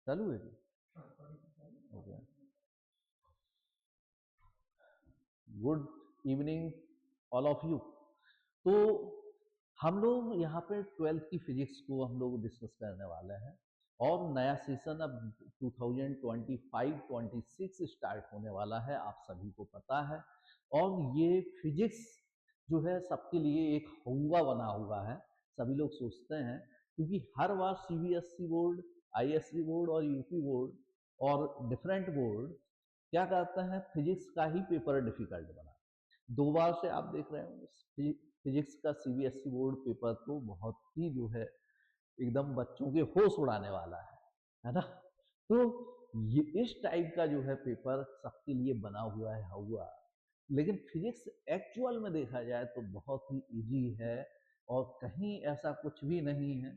चालू है जी? Okay. Good evening all of you. तो हम लोग यहाँ पे ट्वेल्थ की फिजिक्स को हम लोग डिस्कस करने वाले हैं और नया सेशन अब 2025-26 स्टार्ट होने वाला है, आप सभी को पता है। और ये फिजिक्स जो है सबके लिए एक हौवा बना हुआ है, सभी लोग सोचते हैं, क्योंकि हर बार सीबीएसई बोर्ड, आईएससी बोर्ड और यूपी बोर्ड और डिफरेंट बोर्ड क्या करते हैं, फिजिक्स का ही पेपर डिफिकल्ट बना। 2 बार से आप देख रहे हो फिजिक्स का सीबीएसई बोर्ड पेपर तो बहुत ही जो है एकदम बच्चों के होश उड़ाने वाला है ना। तो ये इस टाइप का जो है पेपर सबके लिए बना हुआ है हुआ। लेकिन फिजिक्स एक्चुअल में देखा जाए तो बहुत ही इजी है और कहीं ऐसा कुछ भी नहीं है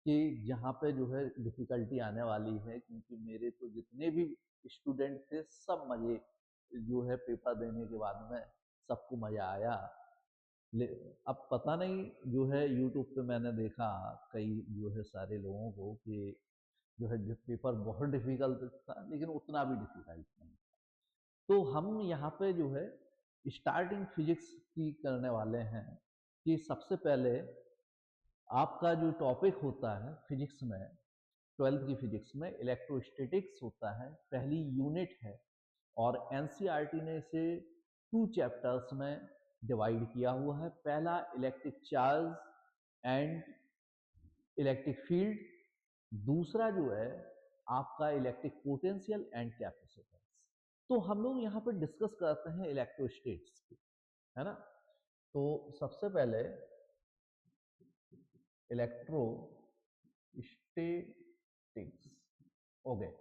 कि जहाँ पे जो है डिफिकल्टी आने वाली है, क्योंकि मेरे तो जितने भी स्टूडेंट थे सब मजे जो है पेपर देने के बाद में सबको मजा आया। अब पता नहीं जो है यूट्यूब पे मैंने देखा कई जो है सारे लोगों को कि जो है पेपर बहुत डिफिकल्ट था, लेकिन उतना भी डिफिकल्ट नहीं। तो हम यहाँ पे जो है स्टार्टिंग फिजिक्स की करने वाले हैं कि सबसे पहले आपका जो टॉपिक होता है फिजिक्स में, ट्वेल्थ की फिजिक्स में इलेक्ट्रोस्टैटिक्स होता है, पहली यूनिट है। और एनसीईआरटी ने इसे 2 चैप्टर्स में डिवाइड किया हुआ है। पहला electric charge and electric field, दूसरा जो है आपका इलेक्ट्रिक पोटेंशियल एंड कैपेसिटेंस। तो हम लोग यहाँ पर डिस्कस करते हैं इलेक्ट्रोस्टैटिक्स की, है ना। तो सबसे पहले इलेक्ट्रोस्टैटिक्स हो गए।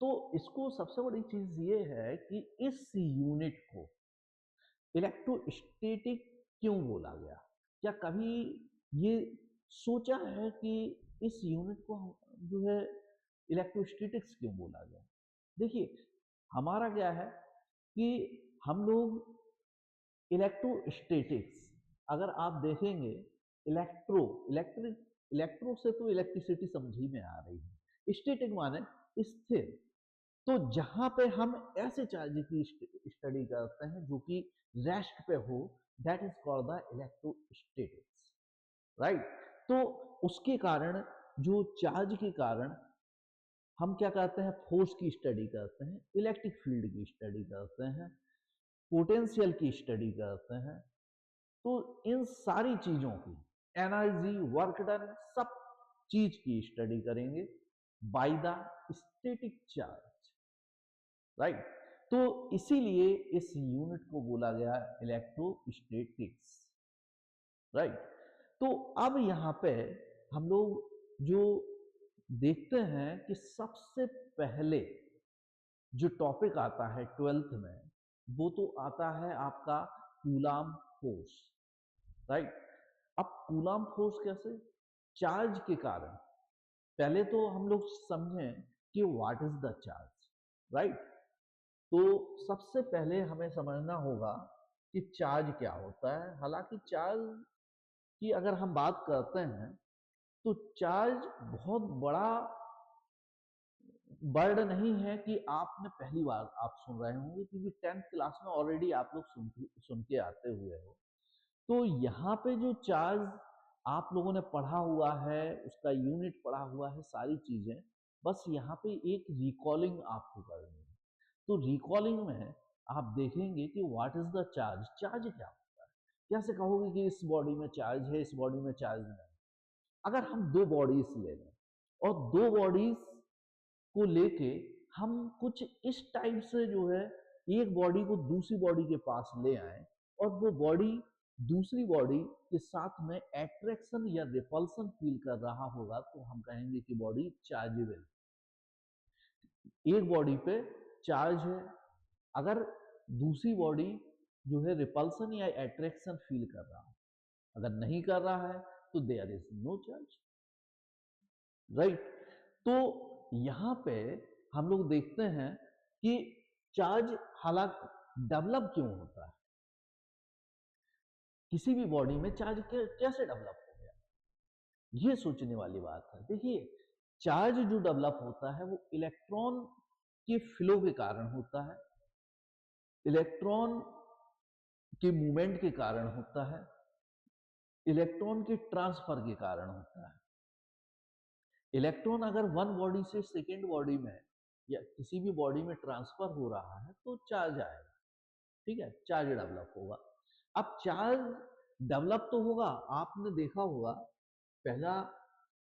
तो इसको सबसे बड़ी चीज ये है कि इस यूनिट को इलेक्ट्रोस्टैटिक क्यों बोला गया। क्या कभी ये सोचा है कि इस यूनिट को जो है इलेक्ट्रोस्टैटिक्स क्यों बोला गया। देखिए हमारा क्या है कि हम लोग इलेक्ट्रोस्टैटिक्स अगर आप देखेंगे, इलेक्ट्रिक इलेक्ट्रो से तो इलेक्ट्रिसिटी समझ ही में आ रही है, स्टैटिक माने स्थिर। तो जहां पे हम ऐसे चार्ज की स्टडी करते हैं जो कि रेस्ट पे हो, that is called the electrostatics, right. तो उसके कारण जो चार्ज के कारण हम क्या करते हैं, फोर्स की स्टडी करते हैं, इलेक्ट्रिक फील्ड की स्टडी करते हैं, पोटेंशियल की स्टडी करते हैं। तो इन सारी चीजों की एनर्जी, वर्क डन, सब चीज की स्टडी करेंगे by the static charge, right. तो इसीलिए इस यूनिट को बोला गया इलेक्ट्रोस्टैटिक्स, राइट। तो अब यहाँ पे हम लोग जो देखते हैं कि सबसे पहले जो टॉपिक आता है ट्वेल्थ में, वो तो आता है आपका कूलाम फोर्स, राइट। अब कूलाम फोर्स कैसे, चार्ज के कारण। पहले तो हम लोग समझें कि what is the charge, right. तो सबसे पहले हमें समझना होगा कि चार्ज क्या होता है। हालांकि चार्ज की अगर हम बात करते हैं तो चार्ज बहुत बड़ा वर्ड नहीं है कि आपने पहली बार आप सुन रहे होंगे, क्योंकि 10th क्लास में ऑलरेडी आप लोग सुन के आते हुए हो। तो यहाँ पे जो चार्ज आप लोगों ने पढ़ा हुआ है, उसका यूनिट पढ़ा हुआ है, सारी चीजें, बस यहाँ पे एक रिकॉलिंग आपको करनी है। तो रिकॉलिंग में आप देखेंगे कि what is the charge, charge क्या होता है। कैसे कहोगे कि इस बॉडी में चार्ज है, इस बॉडी में चार्ज नहीं। अगर हम दो बॉडीज ले लें और दो बॉडीज को लेके हम कुछ इस टाइप से जो है एक बॉडी को दूसरी बॉडी के पास ले आए और वो बॉडी दूसरी बॉडी के साथ में एट्रैक्शन या रिपल्सन फील कर रहा होगा, तो हम कहेंगे कि बॉडी चार्जेबल। एक बॉडी पे चार्ज है, अगर दूसरी बॉडी जो है रिपल्सन या एट्रैक्शन फील कर रहा है, अगर नहीं कर रहा है तो there is no charge, right. तो यहां पे हम लोग देखते हैं कि चार्ज हालांकि डेवलप क्यों होता है, किसी भी बॉडी में चार्ज कैसे डेवलप हो गया, ये सोचने वाली बात है। देखिए चार्ज जो डेवलप होता है वो इलेक्ट्रॉन के फ्लो के कारण होता है, इलेक्ट्रॉन के मूवमेंट के कारण होता है, इलेक्ट्रॉन के ट्रांसफर के कारण होता है। इलेक्ट्रॉन अगर वन बॉडी से सेकेंड बॉडी में या किसी भी बॉडी में ट्रांसफर हो रहा है तो चार्ज आएगा, ठीक है, चार्ज डेवलप होगा। अब चार्ज डेवलप तो होगा, आपने देखा होगा पहला,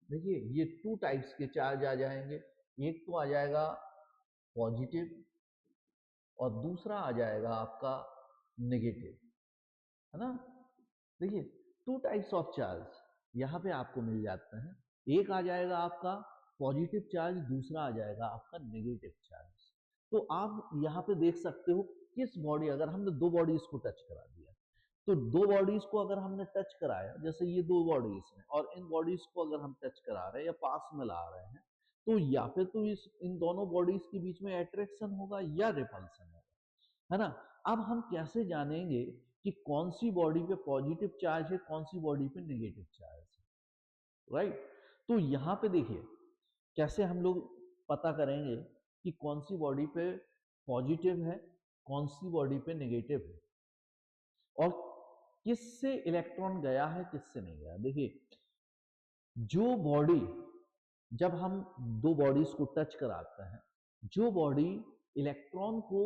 देखिए ये टू टाइप्स के चार्ज आ जाएंगे, एक तो आ जाएगा पॉजिटिव और दूसरा आ जाएगा आपका नेगेटिव, है ना। देखिए टू टाइप्स ऑफ चार्ज यहाँ पे आपको मिल जाते हैं, एक आ जाएगा आपका पॉजिटिव चार्ज, दूसरा आ जाएगा आपका नेगेटिव चार्ज। तो आप यहाँ पे देख सकते हो किस बॉडी, अगर हमने दो बॉडीज को टच करा दिया, तो दो बॉडीज को अगर हमने टच कराया, जैसे ये दो बॉडीज हैं और इन बॉडीज को अगर हम टच करा रहे हैं या पास में ला रहे हैं, तो या फिर तो इन दोनों बॉडीज के बीच में अट्रैक्शन होगा या रिपल्सन होगा, है ना। अब हम कैसे जानेंगे कि कौन सी बॉडी पे पॉजिटिव चार्ज है, कौन सी बॉडी पे नेगेटिव चार्ज है, राइट। तो यहाँ पे देखिए कैसे हम लोग पता करेंगे कि कौन सी बॉडी पे पॉजिटिव है, कौन सी बॉडी पे नेगेटिव है, और किससे इलेक्ट्रॉन गया है, किससे नहीं गया। देखिए जो बॉडी, जब हम दो बॉडीज को टच कराते हैं, जो बॉडी इलेक्ट्रॉन को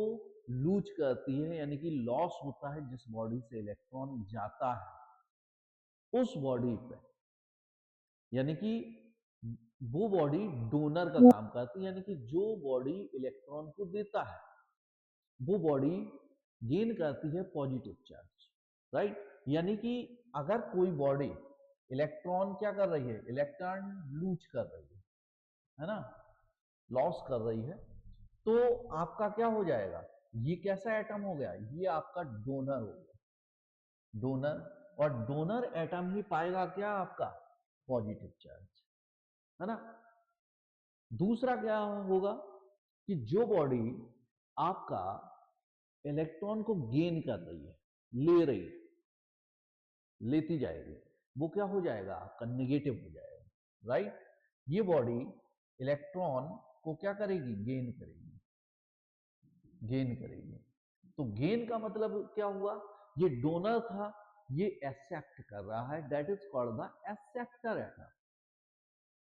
लूज करती है, यानी कि लॉस होता है, जिस बॉडी से इलेक्ट्रॉन जाता है उस बॉडी पे, यानी कि वो बॉडी डोनर का काम करती है, यानी कि जो बॉडी इलेक्ट्रॉन को देता है वो बॉडी गेन करती है पॉजिटिव चार्ज, राइट। यानी कि अगर कोई बॉडी इलेक्ट्रॉन क्या कर रही है, इलेक्ट्रॉन लूज कर रही है ना, लॉस कर रही है, तो आपका क्या हो जाएगा, ये कैसा एटम हो गया, ये आपका डोनर हो गया, डोनर। और डोनर एटम ही पाएगा क्या, आपका पॉजिटिव चार्ज, है ना। दूसरा क्या होगा कि जो बॉडी आपका इलेक्ट्रॉन को गेन कर रही है, ले रही है, लेती जाएगी, वो क्या हो जाएगा, आपका नेगेटिव हो जाएगा, राइट। ये बॉडी इलेक्ट्रॉन को क्या करेगी, गेन करेगी, गेन करेगी। तो गेन का मतलब क्या हुआ, ये डोनर था, ये एक्सेप्ट कर रहा है, that is called the acceptor atom,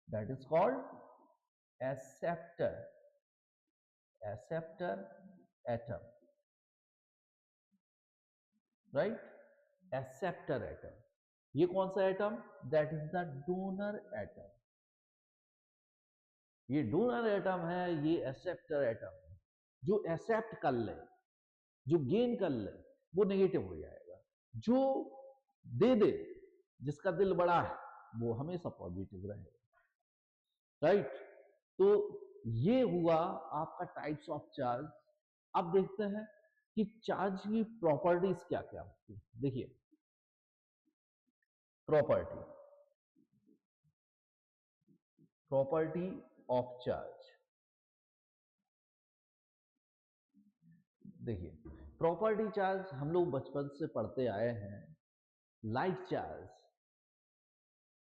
that is called acceptor, acceptor atom, right, acceptor atom. ये कौन सा atom, that is the donor atom, ये डोनर एटम है, ये एक्सेप्टर एटम है। जो एक्सेप्ट कर ले, जो गेन कर ले, वो नेगेटिव हो जाएगा, जो दे दे, जिसका दिल बड़ा है, वो हमेशा पॉजिटिव रहेगा, राइट। तो ये हुआ आपका टाइप्स ऑफ चार्ज। अब देखते हैं कि चार्ज की प्रॉपर्टीज क्या क्या होती है। देखिए प्रॉपर्टी, प्रॉपर्टी ऑफ चार्ज, देखिए प्रॉपर्टी चार्ज हम लोग बचपन से पढ़ते आए हैं। लाइक चार्ज,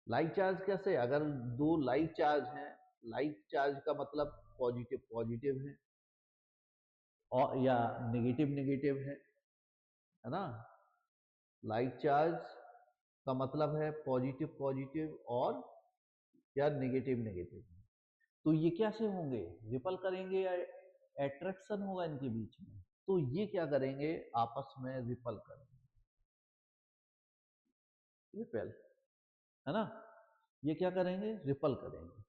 लाइक चार्ज कैसे, अगर दो लाइक चार्ज हैं, लाइक चार्ज का मतलब पॉजिटिव पॉजिटिव है और या नेगेटिव नेगेटिव है ना। लाइक चार्ज का मतलब है पॉजिटिव पॉजिटिव और या नेगेटिव नेगेटिव। तो ये कैसे होंगे, रिपल करेंगे या एट्रैक्शन होगा इनके बीच में, तो ये क्या करेंगे, आपस में रिपल करेंगे, रिपेल, है ना, ये क्या करेंगे, रिपल करेंगे।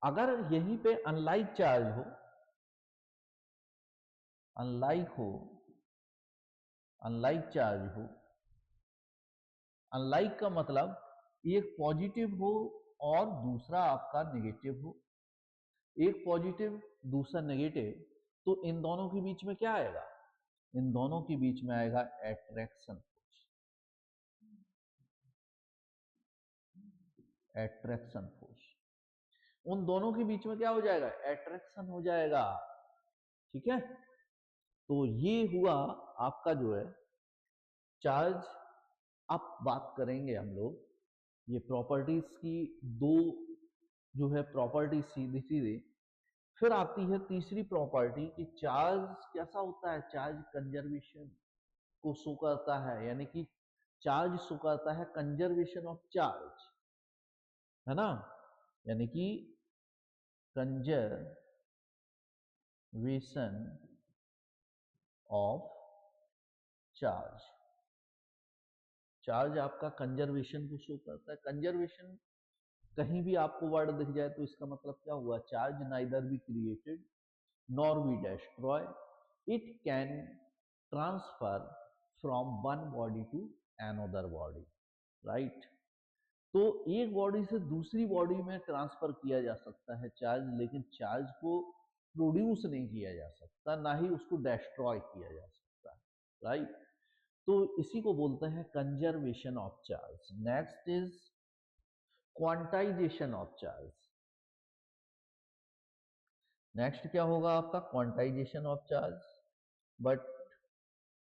अगर यहीं पे अनलाइक चार्ज हो, अनलाइक हो, अनलाइक चार्ज हो, अनलाइक का मतलब एक पॉजिटिव हो और दूसरा आपका नेगेटिव हो, एक पॉजिटिव दूसरा नेगेटिव, तो इन दोनों के बीच में क्या आएगा, इन दोनों के बीच में आएगा एट्रैक्शन फोर्स, एट्रैक्शन फोर्स। उन दोनों के बीच में क्या हो जाएगा, एट्रैक्शन हो जाएगा, ठीक है। तो ये हुआ आपका जो है चार्ज। अब बात करेंगे हम लोग ये प्रॉपर्टीज की, दो जो है प्रॉपर्टी सीधी सीधी। फिर आती है तीसरी प्रॉपर्टी कि चार्ज कैसा होता है, चार्ज कंजर्वेशन को शो करता है, यानी कि चार्ज शो करता है कंजर्वेशन ऑफ चार्ज, है ना, यानी कि कंजर्वेशन ऑफ चार्ज। चार्ज आपका कंजर्वेशन को शो करता है। कंजर्वेशन कहीं भी आपको वर्ड दिख जाए तो इसका मतलब क्या हुआ, charge neither be created nor be destroy, it can transfer from one body to another body, right. तो एक बॉडी से दूसरी बॉडी में ट्रांसफर किया जा सकता है चार्ज, लेकिन चार्ज को प्रोड्यूस नहीं किया जा सकता, ना ही उसको डिस्ट्रॉय किया जा सकता है, राइट। तो इसी को बोलते हैं conservation of charge. Next is quantization of charge. Next क्या होगा आपका, क्वांटाइजेशन ऑफ चार्ज। बट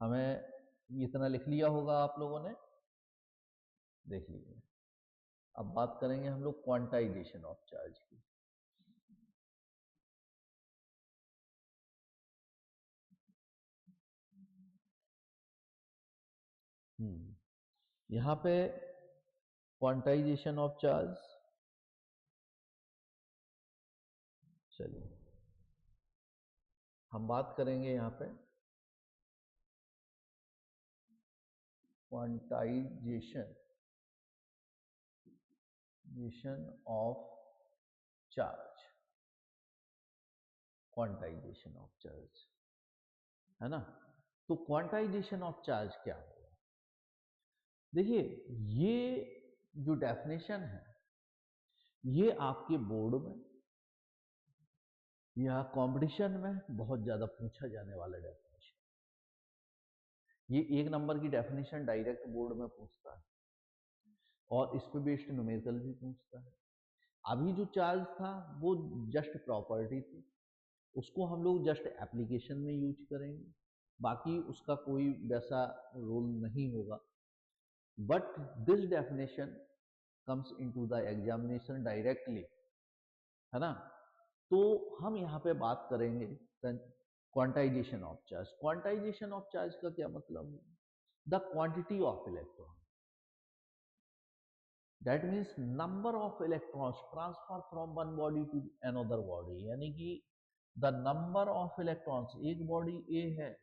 हमें इतना लिख लिया होगा आप लोगों ने, देख लीजिए। अब बात करेंगे हम लोग क्वांटाइजेशन ऑफ चार्ज की। यहाँ पे क्वांटाइजेशन ऑफ चार्ज, चलिए हम बात करेंगे यहाँ पे quantization of charge. Quantization of charge, है ना। तो क्वांटाइजेशन ऑफ चार्ज क्या होगा, देखिए ये जो डेफिनेशन है ये आपके बोर्ड में या कंपटीशन में बहुत ज्यादा पूछा जाने वाला डेफिनेशन। ये एक नंबर की डेफिनेशन डायरेक्ट बोर्ड में पूछता है और इस पे बेस्ड न्यूमेरिकल भी पूछता है। अभी जो चार्ज था वो जस्ट प्रॉपर्टी थी, उसको हम लोग जस्ट एप्लीकेशन में यूज करेंगे, बाकी उसका कोई वैसा रोल नहीं होगा। But this definition comes into the examination directly, है ना। तो हम यहाँ पे बात करेंगे quantization of charge. Quantization of charge का क्या मतलब है, the quantity of electron, that means number of electrons transfer from one body to another body, यानी कि द नंबर ऑफ इलेक्ट्रॉन्स, एक बॉडी ए है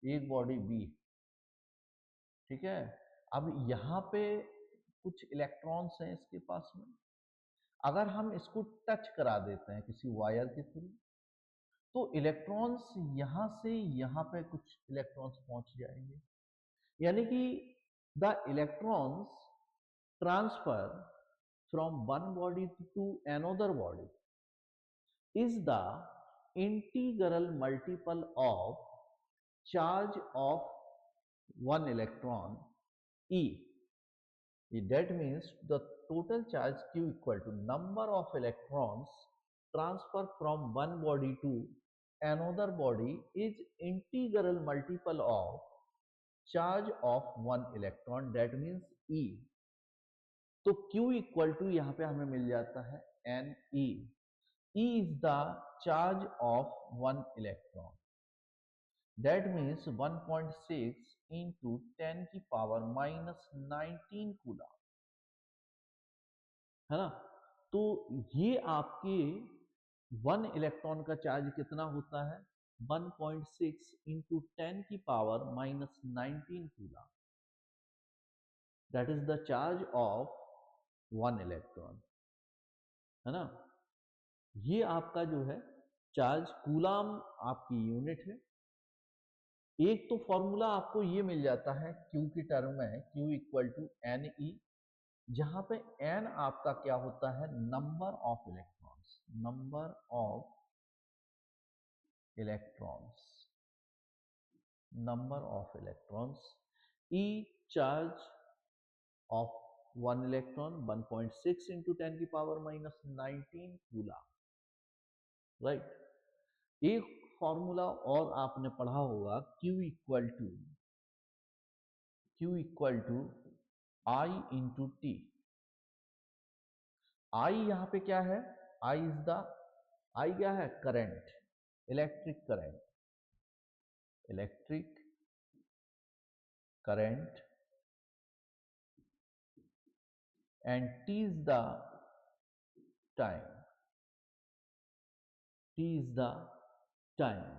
एक बॉडी बी, ठीक है। अब यहाँ पे कुछ इलेक्ट्रॉन्स हैं इसके पास में, अगर हम इसको टच करा देते हैं किसी वायर के थ्रू तो इलेक्ट्रॉन्स यहाँ से यहाँ पे कुछ इलेक्ट्रॉन्स पहुंच जाएंगे, यानी कि the electrons transfer from one body to another body is the integral multiple of charge of one electron E. That means the total charge Q equal to number of electrons transfer from one body to another body is integral multiple of charge of one electron, that means E. तो Q equal to यहाँ पे हमें मिल जाता है Ne. E is the charge of one electron, that means 1.6 into 10 की power -19 coulomb, है ना। तो ये आपके वन इलेक्ट्रॉन का चार्ज कितना होता है, 1.6 into 10 की power -19 coulomb, that is the charge of one electron, है ना। ये आपका जो है चार्ज कूलम आपकी यूनिट है। एक तो फॉर्मूला आपको ये मिल जाता है Q की टर्म में, Q इक्वल टू Ne, जहां पे N आपका क्या होता है, number of electrons, number of electrons, number of electrons, E charge of one electron 1.6 into 10 की पावर -19 कूलम, राइट। एक फॉर्मूला और आपने पढ़ा होगा Q equal to I into T। I यहाँ पे क्या है, आई इज द, आई क्या है, current, electric current, electric current, and T is the time, T is the time.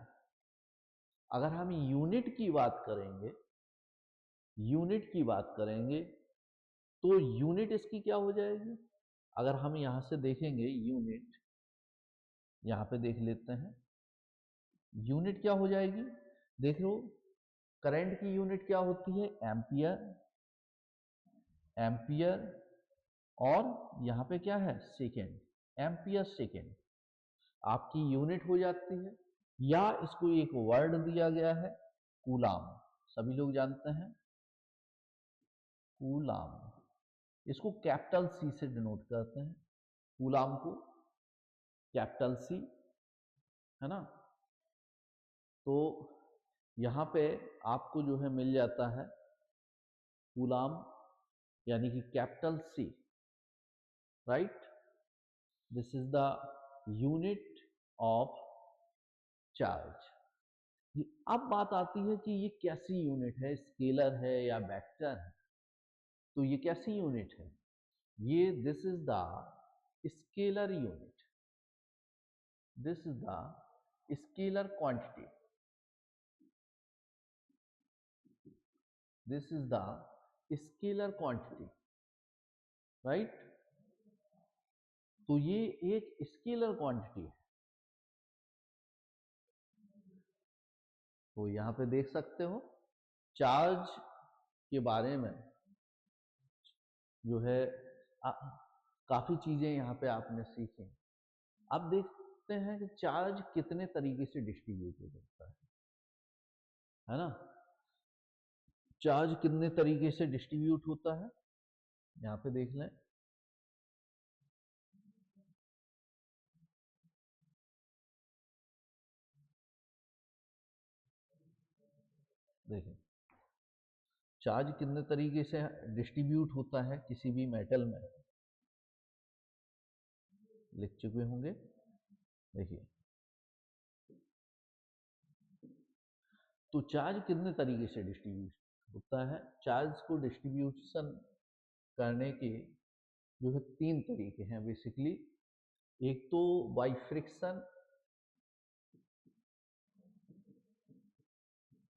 अगर हम यूनिट की बात करेंगे, यूनिट की बात करेंगे तो यूनिट इसकी क्या हो जाएगी, अगर हम यहां से देखेंगे यूनिट, यहां पे देख लेते हैं यूनिट क्या हो जाएगी। देख लो करंट की यूनिट क्या होती है, एम्पियर, एम्पियर, और यहां पे क्या है, सेकेंड, एम्पियर सेकेंड आपकी यूनिट हो जाती है। या इसको एक वर्ड दिया गया है कूलाम, सभी लोग जानते हैं कूलाम, इसको कैपिटल सी से डिनोट करते हैं, कूलाम को कैपिटल सी, है ना। तो यहाँ पे आपको जो है मिल जाता है कूलाम यानी कि capital C, right. This is the unit of charge. अब बात आती है कि ये कैसी यूनिट है, स्केलर है या वेक्टर है। तो ये कैसी यूनिट है, ये this is the scalar unit, this is the scalar quantity, this is the scalar quantity, right. तो ये एक स्केलर क्वांटिटी है। तो यहां पे देख सकते हो चार्ज के बारे में जो है काफी चीजें यहाँ पे आपने सीखी। अब देखते हैं कि चार्ज कितने तरीके से डिस्ट्रीब्यूट हो सकता है ना। चार्ज कितने तरीके से डिस्ट्रीब्यूट होता है, यहाँ पे देख लें। देखें चार्ज कितने तरीके से डिस्ट्रीब्यूट होता है किसी भी मेटल में, लिख चुके होंगे। देखिए तो चार्ज कितने तरीके से डिस्ट्रीब्यूट होता है, चार्ज को डिस्ट्रीब्यूशन करने के जो है तीन तरीके हैं बेसिकली। एक तो बाय फ्रिक्शन,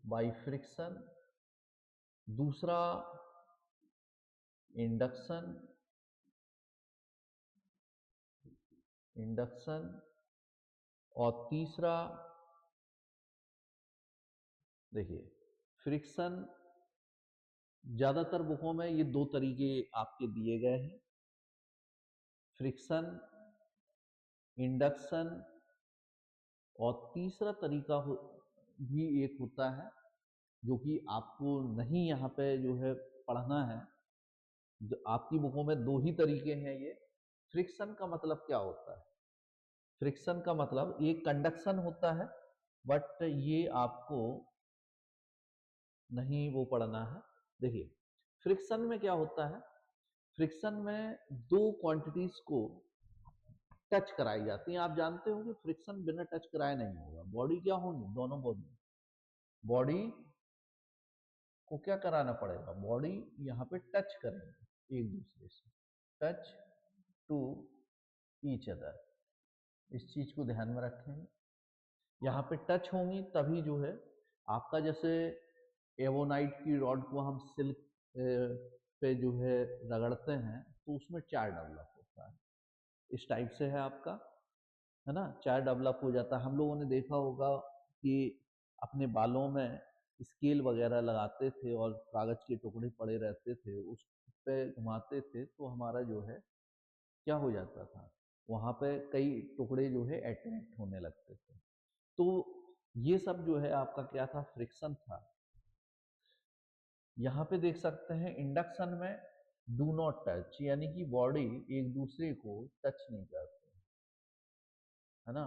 बाय फ्रिक्शन, दूसरा इंडक्शन, इंडक्शन, और तीसरा देखिए फ्रिक्शन। ज्यादातर बुकों में ये दो तरीके आपके दिए गए हैं, फ्रिक्शन, इंडक्शन, और तीसरा तरीका भी एक होता है जो कि आपको नहीं यहाँ पे जो है पढ़ना है। जो आपकी बुकों में दो ही तरीके हैं ये। फ्रिक्शन का मतलब क्या होता है, फ्रिक्शन का मतलब ये कंडक्शन होता है, बट ये आपको नहीं वो पढ़ना है। देखिए फ्रिक्शन में क्या होता है, फ्रिक्शन में दो क्वांटिटीज को टच कराई जाती हैं। आप जानते हो कि फ्रिक्शन बिना टच कराए नहीं होगा। बॉडी क्या होंगी, दोनों बॉडी, बॉडी को क्या कराना पड़ेगा, बॉडी यहाँ पे टच करेंगे एक दूसरे से, टच टू ईच अदर, इस चीज को ध्यान में रखेंगे। यहाँ पे टच होंगी तभी जो है आपका, जैसे एवोनाइट की रॉड को हम सिल्क पे जो है रगड़ते हैं तो उसमें चार डेवलप होता है, इस टाइप से है आपका, है ना, चार डेवलप हो जाता है। हम लोगों ने देखा होगा कि अपने बालों में स्केल वगैरह लगाते थे और कागज के टुकड़े पड़े रहते थे, उस पे घुमाते थे तो हमारा जो है क्या हो जाता था, वहाँ पे कई टुकड़े जो है अट्रैक्ट होने लगते थे। तो ये सब जो है आपका क्या था, फ्रिक्शन था। यहाँ पे देख सकते हैं इंडक्शन में डू नॉट टच, यानी कि बॉडी एक दूसरे को टच नहीं करते, है ना।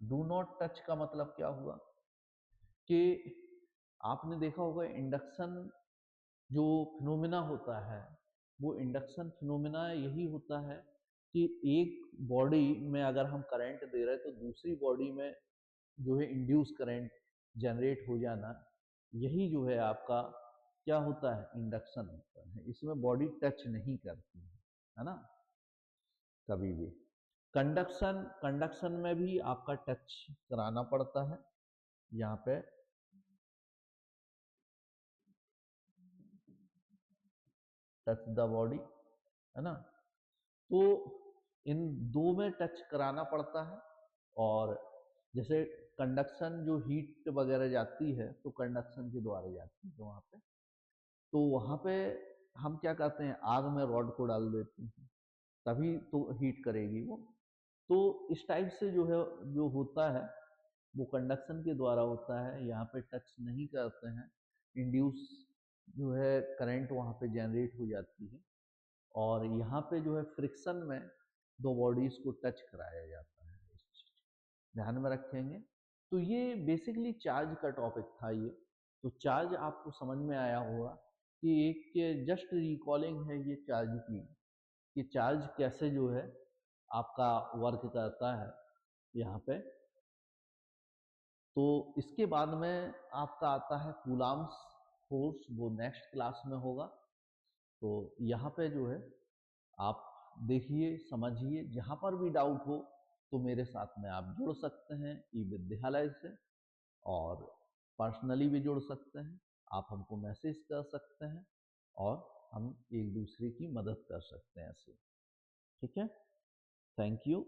डू नॉट टच का मतलब क्या हुआ कि आपने देखा होगा इंडक्शन जो फिनोमिना होता है, वो इंडक्शन फिनोमिना यही होता है कि एक बॉडी में अगर हम करंट दे रहे हैं तो दूसरी बॉडी में जो है इंड्यूस करंट जनरेट हो जाना, यही जो है आपका क्या होता है, इंडक्शन होता है। इसमें बॉडी टच नहीं करती है ना, कभी भी। कंडक्शन, कंडक्शन में भी आपका टच कराना पड़ता है, यहाँ पे टच द बॉडी, है ना। तो इन दो में टच कराना पड़ता है। और जैसे कंडक्शन जो हीट वगैरह जाती है तो कंडक्शन के द्वारा जाती है वहाँ पे, तो वहाँ पे हम क्या करते हैं, आग में रॉड को डाल देते हैं, तभी तो हीट करेगी वो। तो इस टाइप से जो है, जो होता है वो कंडक्शन के द्वारा होता है, यहाँ पे टच नहीं करते हैं, इंड्यूस जो है करंट वहाँ पे जनरेट हो जाती है। और यहाँ पे जो है फ्रिक्शन में दो बॉडीज को टच कराया जाता है, ध्यान में रखेंगे। तो ये बेसिकली चार्ज का टॉपिक था ये। तो चार्ज आपको समझ में आया होगा कि एक जस्ट रिकॉलिंग है ये चार्ज की, कि चार्ज कैसे जो है आपका वर्क करता है यहाँ पे। तो इसके बाद में आपका आता है कूलम्ब्स फोर्स, वो नेक्स्ट क्लास में होगा। तो यहाँ पे जो है आप देखिए, समझिए, जहाँ पर भी डाउट हो तो मेरे साथ में आप जुड़ सकते हैं ई विद्यालय से, और पर्सनली भी जुड़ सकते हैं, आप हमको मैसेज कर सकते हैं, और हम एक दूसरे की मदद कर सकते हैं ऐसे। ठीक है, थैंक यू।